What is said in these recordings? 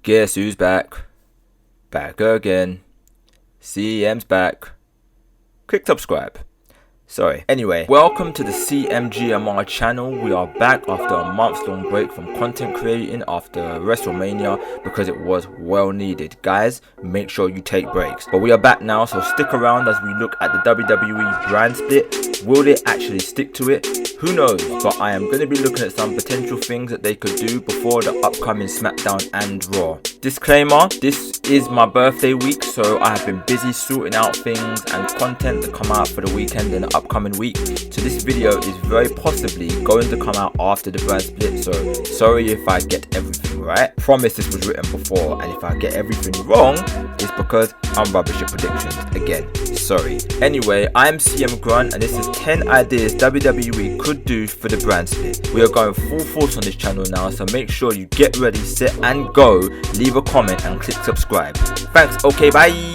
Guess who's back? Back again. CM's back. Click subscribe. Sorry. Anyway, welcome to the CM-GRUNT channel. We are back after a month-long break from content creating after WrestleMania because it was well needed. Guys, make sure you take breaks. But we are back now, so stick around as we look at the WWE brand split. Will they actually stick to it? Who knows, but I am going to be looking at some potential things that they could do before the upcoming SmackDown and Raw. Disclaimer, this is my birthday week, so I have been busy sorting out things and content to come out for the weekend and the upcoming week. So this video is very possibly going to come out after the brand split, so sorry if I get everything right. Promise this was written before, and if I get everything wrong, it's because I'm rubbish at predictions. Again, sorry. Anyway, I'm CM-GRUNT and this is 10 ideas WWE could do for the brand split. We are going full force on this channel now, so make sure you get ready, set and go. Leave a comment and click subscribe. Thanks, okay, bye.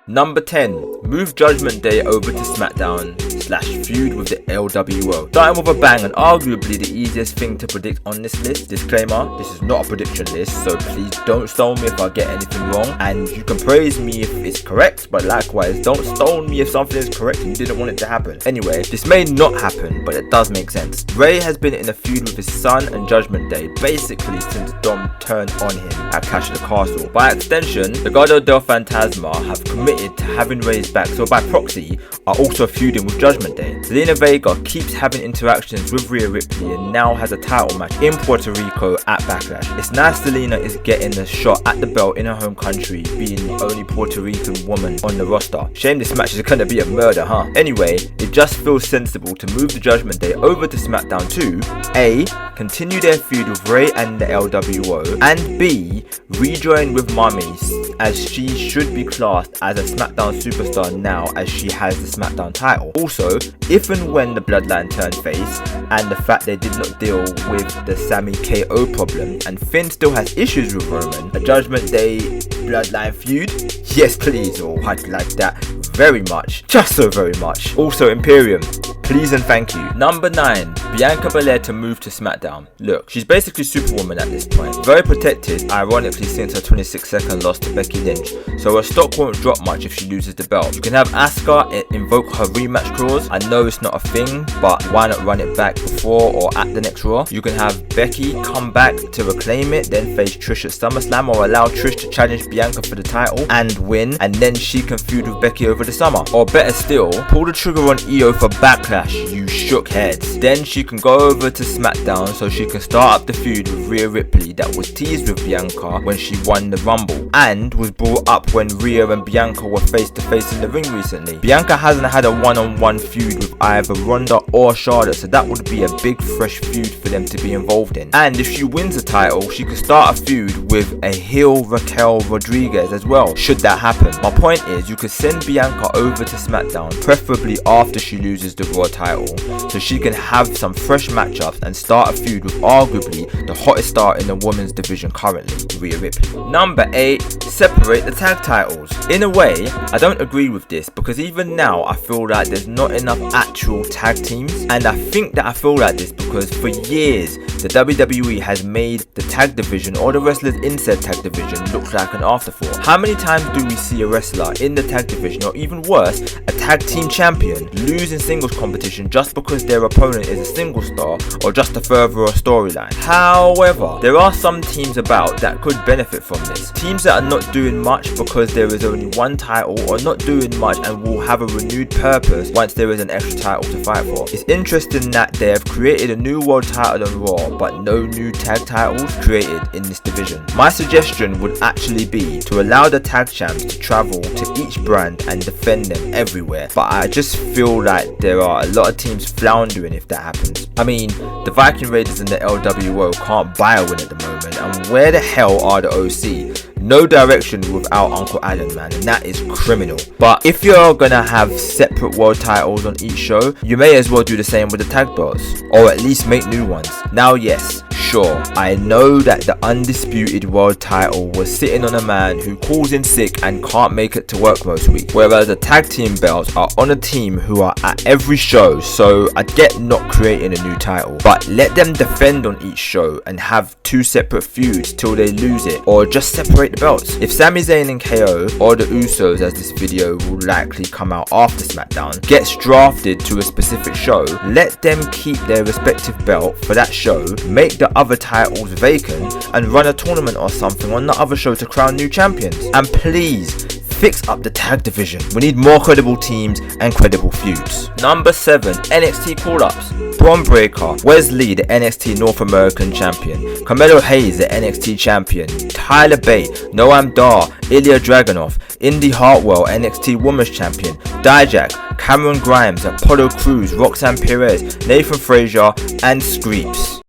Number 10. Move Judgment Day over to SmackDown / feud with the LWO. Starting with a bang and arguably the easiest thing to predict on this list. Disclaimer, this is not a prediction list, so please don't stone me if I get anything wrong, and you can praise me if it's correct, but likewise don't stone me if something is correct and you didn't want it to happen. Anyway, this may not happen, but it does make sense. Rey has been in a feud with his son and Judgment Day basically since Dom turned on him at Clash of the Castle. By extension, the Legado del Fantasma have committed to having Rey's back, so by proxy are also feuding with Judgment Day. Zelina Vega keeps having interactions with Rhea Ripley and now has a title match in Puerto Rico at Backlash. It's nice Zelina is getting a shot at the belt in her home country, being the only Puerto Rican woman on the roster. Shame this match is gonna be a murder, huh? Anyway, it just feels sensible to move the Judgment Day over to SmackDown to A. Continue their feud with Rey and the LWO, and B. Rejoin with Mummy, as she should be classed as a SmackDown superstar now as she has the SmackDown title. Also, if and when the Bloodline turn face, and the fact they did not deal with the Sami KO problem, and Finn still has issues with Roman, a Judgment Day Bloodline feud? Yes please, or I'd like that very much, just so very much. Also Imperium, please and thank you. Number 9. Bianca Belair to move to SmackDown. Look, she's basically Superwoman at this point. Very protected, ironically, since her 26-second loss to Becky Lynch, so her stock won't drop much if she loses the belt. You can have Asuka invoke her rematch clause. I know it's not a thing, but why not run it back before or at the next Raw? You can have Becky come back to reclaim it, then face Trish at SummerSlam, or allow Trish to challenge Bianca for the title and win, and then she can feud with Becky over the summer. Or better still, pull the trigger on Io for Backlash, you shook heads. Then she can go over to SmackDown so she can start up the feud with Rhea Ripley that was teased with Bianca when she won the Rumble, and was brought up when Rhea and Bianca were face to face in the ring recently. Bianca hasn't had a one-on-one feud with either Ronda or Charlotte, so that would be a big fresh feud for them to be involved in. And if she wins the title, she could start a feud with a heel Raquel Rodriguez as well, should that happen. My point is, you could send Bianca over to SmackDown, preferably after she loses the Raw title, so she can have some fresh matchups and start a feud with arguably the hottest star in the women's division currently, Rhea Ripley. Number 8. Separate the tag titles. In a way, I don't agree with this, because even now I feel like there's not enough actual tag teams, and I think that I feel like this because for years the WWE has made the tag division or the wrestlers in said tag division look like an afterthought. How many times do we see a wrestler in the tag division, or even worse, a tag team champion, lose in singles competition just because their opponent is a single star or just to further a storyline? However, there are some teams about that could benefit from this. Teams that are not doing much because there is only one title, or not doing much and will have a renewed purpose once there is an extra title to fight for. It's interesting that they have created a new world title on Raw, but no new tag titles created in this division. My suggestion would actually be to allow the tag champs to travel to each brand and defend them everywhere, but I just feel like there are a lot of teams floundering if that happens. I mean, the Viking Raiders and the LWO can't buy a win at the moment, and where the hell are the OC? No direction without Uncle Adam, man, and that is criminal. But if you're gonna have separate world titles on each show, you may as well do the same with the tag belts, or at least make new ones. Now yes, sure, I know that the undisputed world title was sitting on a man who calls in sick and can't make it to work most weeks, whereas the tag team belts are on a team who are at every show, so I get not creating a new title, but let them defend on each show and have 2 separate feuds till they lose it, or just separate the belts. If Sami Zayn and KO, or the Usos as this video will likely come out after SmackDown, gets drafted to a specific show, let them keep their respective belt for that show, make the other titles vacant, and run a tournament or something on the other show to crown new champions. And please, fix up the tag division. We need more credible teams and credible feuds. Number 7, NXT call-ups. Bron Breakker, Wesley the NXT North American Champion, Carmelo Hayes the NXT Champion, Tyler Bate, Noam Dar, Ilya Dragunov, Indy Hartwell NXT Women's Champion, Dijak, Cameron Grimes, Apollo Crews, Roxanne Perez, Nathan Frazier, and Screeps.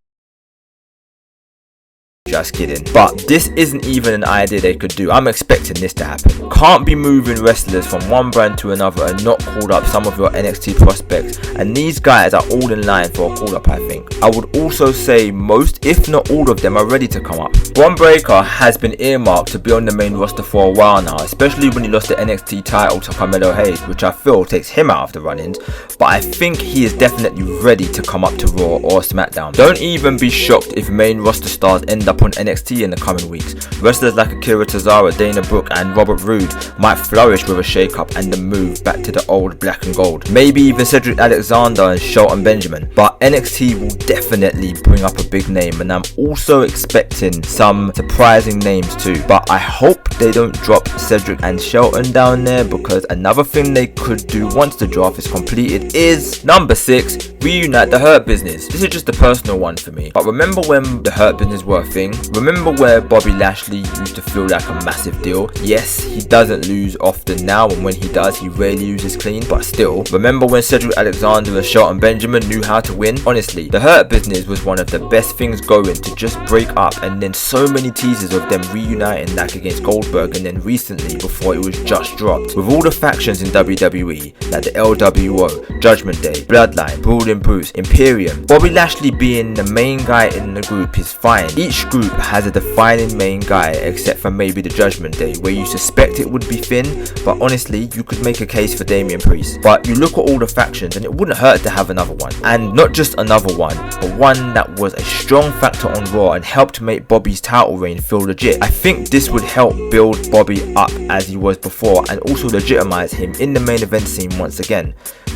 Just kidding. But this isn't even an idea they could do. I'm expecting this to happen. Can't be moving wrestlers from one brand to another and not call up some of your NXT prospects. And these guys are all in line for a call up, I think. I would also say most, if not all of them, are ready to come up. Bron Breakker has been earmarked to be on the main roster for a while now, especially when he lost the NXT title to Carmelo Hayes, which I feel takes him out of the run-ins. But I think he is definitely ready to come up to Raw or SmackDown. Don't even be shocked if main roster stars end up on NXT in the coming weeks. Wrestlers like Akira Tozawa, Dana Brooke and Robert Roode might flourish with a shake-up and the move back to the old black and gold. Maybe even Cedric Alexander and Shelton Benjamin. But NXT will definitely bring up a big name, and I'm also expecting some surprising names too. But I hope they don't drop Cedric and Shelton down there, because another thing they could do once the draft is completed is number 6, reunite the Hurt Business. This is just a personal one for me, but remember when the Hurt Business were a thing? Remember where Bobby Lashley used to feel like a massive deal? Yes, he doesn't lose often now, and when he does, he rarely loses clean, but still. Remember when Cedric Alexander and Shelton Benjamin knew how to win? Honestly, the Hurt Business was one of the best things going to just break up, and then so many teasers of them reuniting like against Goldberg, and then recently before it was just dropped. With all the factions in WWE, like the LWO, Judgment Day, Bloodline, Brawling Brutes, Imperium, Bobby Lashley being the main guy in the group is fine. Each group has a defining main guy, except for maybe the Judgment Day, where you suspect it would be Finn, but honestly you could make a case for Damian Priest. But you look at all the factions and it wouldn't hurt to have another one, and not just another one, but one that was a strong factor on Raw and helped make Bobby's title reign feel legit. I think this would help build Bobby up as he was before, and also legitimize him in the main event scene once again.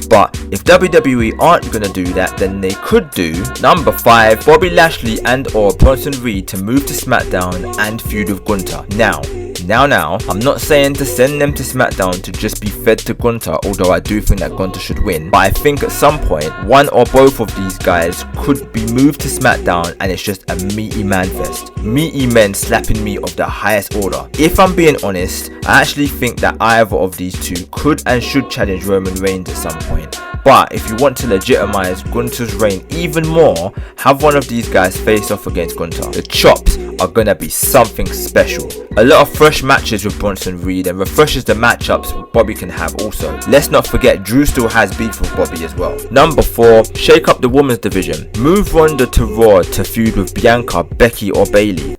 But if WWE aren't gonna do that, then they could do number 5, Bobby Lashley and or Bronson Reed to move to SmackDown and feud with Gunther. Now, I'm not saying to send them to SmackDown to just be fed to Gunther, although I do think that Gunther should win. But I think at some point, one or both of these guys could be moved to SmackDown and it's just a meaty man fest. Meaty men slapping meat of the highest order. If I'm being honest, I actually think that either of these two could and should challenge Roman Reigns at some point. But if you want to legitimize Gunther's reign even more, have one of these guys face off against Gunther. The chops are gonna be something special. A lot of fresh matches with Bronson Reed, and refreshes the matchups Bobby can have also. Let's not forget Drew still has beef with Bobby as well. Number 4, shake up the women's division. Move Ronda to Raw to feud with Bianca, Becky or Bayley.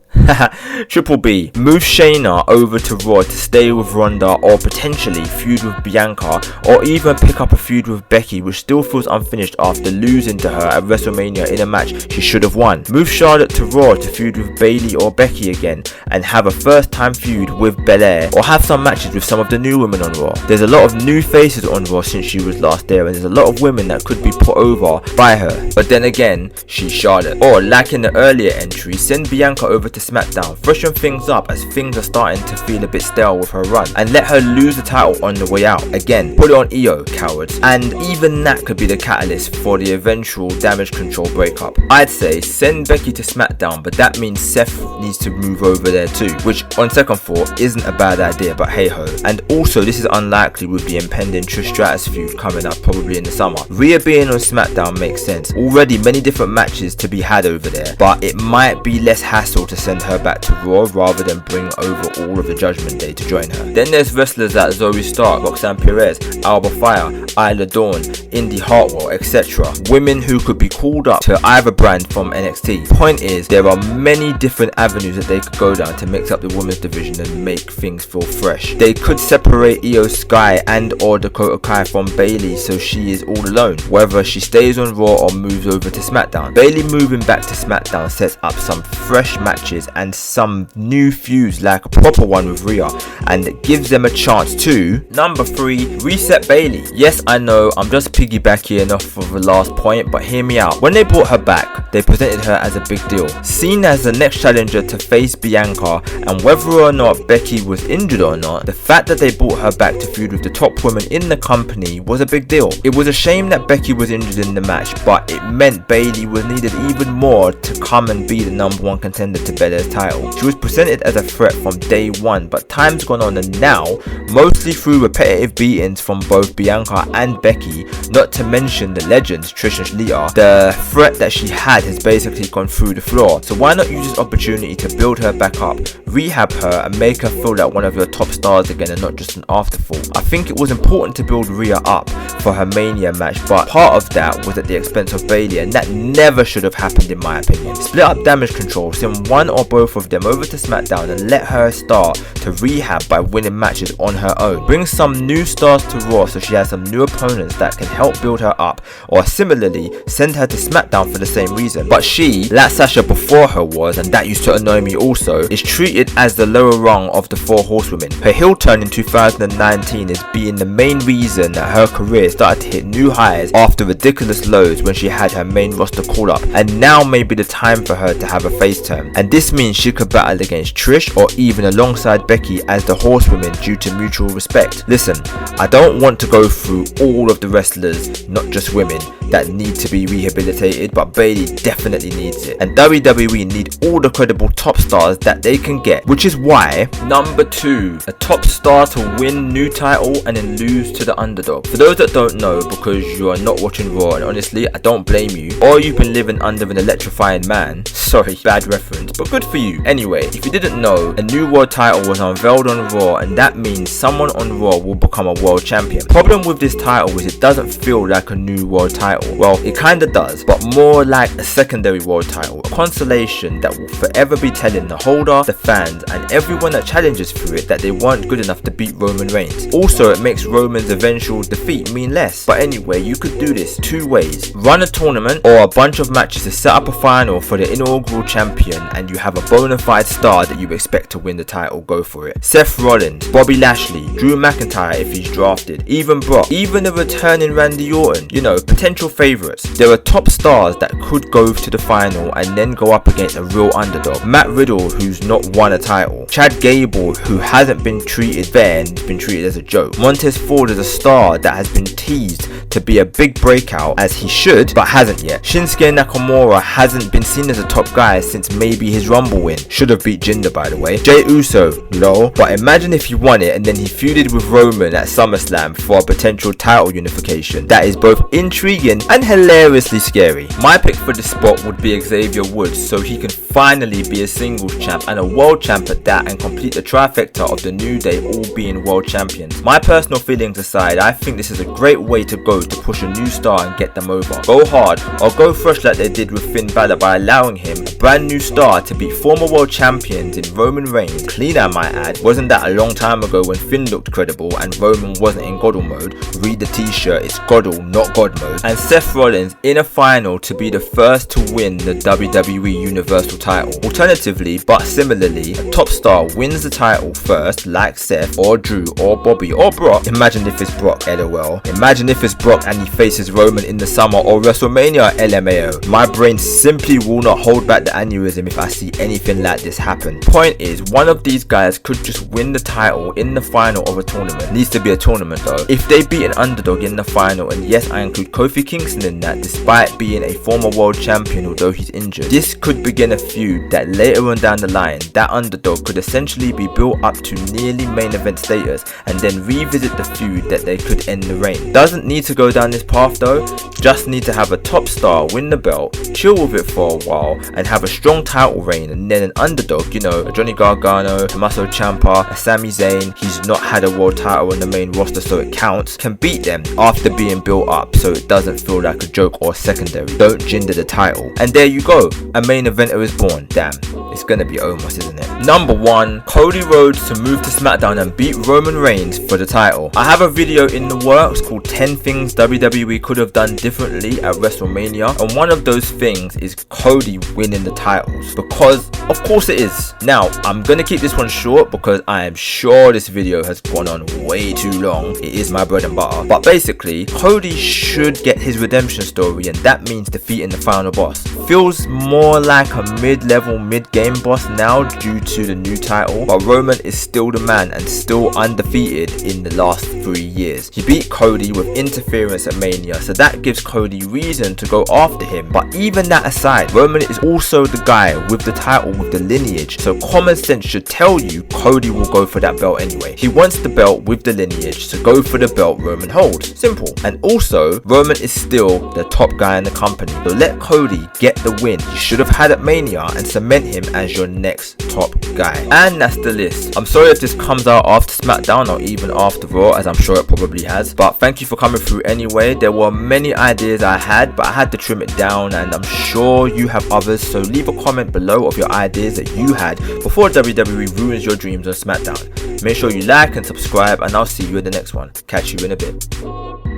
Triple B, move Shayna over to Raw to stay with Ronda, or potentially feud with Bianca, or even pick up a feud with Becky, which still feels unfinished after losing to her at WrestleMania in a match she should have won. Move Charlotte to Raw to feud with Bayley or Becky again, and have a first time feud with Belair, or have some matches with some of the new women on Raw. There's a lot of new faces on Raw since she was last there, and there's a lot of women that could be put over by her, but then again, she's Charlotte. Or like in the earlier entry, send Bianca over to SmackDown, freshen things up as things are starting to feel a bit stale with her run, and let her lose the title on the way out. Again, put it on Io, cowards. And even that could be the catalyst for the eventual Damage Control breakup. I'd say send Becky to SmackDown, but that means Seth needs to move over there too, which on second thought isn't a bad idea, but hey ho. And also this is unlikely with the impending Trish Stratus feud coming up probably in the summer. Rhea being on SmackDown makes sense. Already many different matches to be had over there, but it might be less hassle to send her back to Raw rather than bring over all of the Judgment Day to join her. Then there's wrestlers like Zoe Stark, Roxanne Perez, Alba Fire, Isla Dawn, Indy Hartwell, etc. Women who could be called up to either brand from NXT. Point is, there are many different avenues that they could go down to mix up the women's division and make things feel fresh. They could separate Io Sky and or Dakota Kai from Bayley so she is all alone, whether she stays on Raw or moves over to SmackDown. Bayley moving back to SmackDown sets up some fresh matches and some new feuds like a proper one with Rhea, and it gives them a chance to, number 3, reset Bayley. Yes, I know I'm just piggybacking off of the last point, but hear me out. When they brought her back, they presented her as a big deal, seen as the next challenger to face Bianca, and whether or not Becky was injured or not, the fact that they brought her back to feud with the top women in the company was a big deal. It was a shame that Becky was injured in the match, but it meant Bayley was needed even more to come and be the number 1 contender to Belair's title. She was presented as a threat from day one, but time's gone on, and now, mostly through repetitive beatings from both Bianca and Becky, not to mention the legends Trish and Lita, the threat that she had has basically gone through the floor. So why not use this opportunity to build her back up, rehab her, and make her feel like one of your top stars again and not just an afterthought. I think it was important to build Rhea up for her Mania match, but part of that was at the expense of Bayley, and that never should have happened in my opinion. Split up Damage Control, send one or both of them over to SmackDown and let her start to rehab by winning matches on her own. Bring some new stars to Raw so she has some new opponents that can help build her up, or similarly send her to SmackDown for the same reason. But she, like Sasha before her was, and that used to annoy me also, is treated as the lower rung of the 4 horsewomen. Her heel turn in 2019 is being the main reason that her career started to hit new highs after ridiculous lows when she had her main roster call up, and now may be the time for her to have a face turn, and this means she could battle against Trish or even alongside Becky as the horsewomen due to mutual respect. Listen, I don't want to go through all of the wrestlers, not just women, that need to be rehabilitated, but Bayley definitely needs it, and WWE need all the credible top stars that they can get, which is why number 2, a top star to win new title and then lose to the underdog. For those that don't know, because you are not watching Raw, and honestly I don't blame you, or you've been living under an electrifying man, sorry, bad reference, but good for you. Anyway, if you didn't know, a new world title was unveiled on Raw, and that means someone on Raw will become a world champion. Problem with this title is it doesn't feel like a new world title. Well, it kinda does, but more like a secondary world title, a consolation that will forever be telling the holder, the fans, and everyone that challenges for it that they weren't good enough to beat Roman Reigns. Also, it makes Roman's eventual defeat mean less. But anyway, you could do this 2 ways. Run a tournament or a bunch of matches to set up a final for the inaugural champion, and you have a bona fide star that you expect to win the title, go for it. Seth Rollins, Bobby Lashley, Drew McIntyre if he's drafted, even Brock, even a returning Randy Orton, you know, potential favourites. There are top stars that could go to the final and then go up against a real underdog. Matt Riddle, who's not won a title. Chad Gable, who hasn't been treated fair and been treated as a joke. Montez Ford is a star that has been teased to be a big breakout, as he should, but hasn't yet. Shinsuke Nakamura hasn't been seen as a top guy since maybe his Rumble win. Should have beat Jinder, by the way. Jey Uso, lol. But imagine if he won it and then he feuded with Roman at SummerSlam for a potential title unification. That is both intriguing and hilariously scary. My pick for this spot would be Xavier Woods, so he can finally be a singles champ and a world champ at that, and complete the trifecta of the New Day all being world champions. My personal feelings aside, I think this is a great way to go to push a new star and get them over. Go hard or go fresh like they did with Finn Balor by allowing him, a brand new star, to beat former world champions in Roman Reigns. Clean, I might add. Wasn't that a long time ago when Finn looked credible and Roman wasn't in Goddle mode? Read the t-shirt, it's Goddle, not God mode. And Seth Rollins in a final to be the first to win the WWE Universal title. Alternatively, but similarly, a top star wins the title first, like Seth or Drew or Bobby or Brock. Imagine if it's Brock, lol. Imagine if it's Brock and he faces Roman in the summer or WrestleMania, LMAO. My brain simply will not hold back the aneurysm if I see anything like this happen. Point is, one of these guys could just win the title in the final of a tournament. Needs to be a tournament though. If they beat an underdog in the final, and yes, I include Kofi Kingston in that, despite being a former world champion although he's injured, this could begin a feud that later on down the line, that underdog could essentially be built up to nearly main event status, and then revisit the feud that they could end the reign. Doesn't need to go down this path though, just need to have a top star win the belt, chill with it for a while, and have a strong title reign, and then an underdog, you know, a Johnny Gargano, Tommaso Ciampa, a Sami Zayn, he's not had a world title in the main roster so it counts, can beat them after being being built up so it doesn't feel like a joke or secondary. Don't gender the title. And there you go, a main eventer is born. Damn, it's gonna be Omos, isn't it? Number 1, Cody Rhodes to move to SmackDown and beat Roman Reigns for the title. I have a video in the works called 10 things WWE could have done differently at WrestleMania, and one of those things is Cody winning the titles, because of course it is. Now, I'm gonna keep this one short because I am sure this video has gone on way too long. It is my bread and butter. But basically, Cody should get his redemption story, and that means defeating the final boss. Feels more like a mid-level, mid-game boss now due to the new title, but Roman is still the man and still undefeated in the last 3 years. He beat Cody with interference at Mania, so that gives Cody reason to go after him. But even that aside, Roman is also the guy with the title with the lineage, so common sense should tell you Cody will go for that belt anyway. He wants the belt with the lineage, so go for the belt Roman holds. Simple. And also, Roman is still the top guy in the company, so let Cody get the win he should have had at Mania and cement him as your next top guy. And that's the list. I'm sorry if this comes out after SmackDown or even after Raw, as I'm sure it probably has, but thank you for coming through anyway. There were many ideas I had, but I had to trim it down, and I'm sure you have others, so leave a comment below of your ideas that you had before WWE ruins your dreams on SmackDown. Make sure you like and subscribe, and I'll see you in the next one. Catch you in a bit.